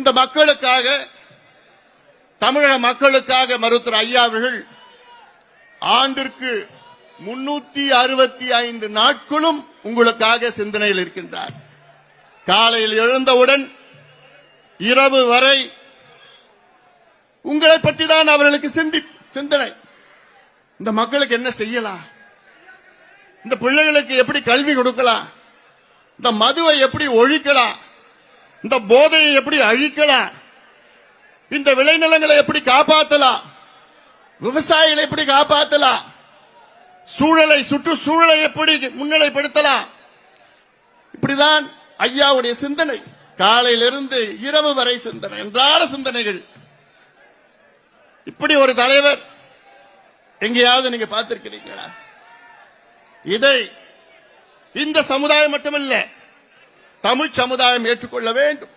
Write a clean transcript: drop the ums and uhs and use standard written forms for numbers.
இந்த மக்களுக்காக, தமிழக மக்களுக்காக மருத்துவர் ஐயா அவர்கள் ஆண்டிற்கு 365 நாட்களும் உங்களுக்காக சிந்தனையில் இருக்கின்றார். காலையில் எழுந்தவுடன் இரவு வரை உங்களை பற்றி தான் அவர்களுக்கு சிந்தனை. இந்த மக்களுக்கு என்ன செய்யலாம், இந்த பிள்ளைகளுக்கு எப்படி கல்வி கொடுக்கலாம், இந்த மதுவை எப்படி ஒழிக்கலாம், இந்த போதையை எப்படி அழிக்கலாம், இந்த விளைநிலங்களை எப்படி காப்பாற்றலாம், விவசாயிகளை எப்படி காப்பாற்றலாம், சூழலை சுற்றுச்சூழலை எப்படி முன்னிலைப்படுத்தலாம். இப்படிதான் ஐயாவுடைய சிந்தனை. காலையிலிருந்து இரவு வரை சிந்தனை, என்றால சிந்தனைகள். இப்படி ஒரு தலைவர் எங்கேயாவது நீங்க பார்த்திருக்கிறீங்களா? இதை இந்த சமுதாயம் மட்டுமல்ல, தமிழ் சமுதாயம் ஏற்றுக்கொள்ள வேண்டும்.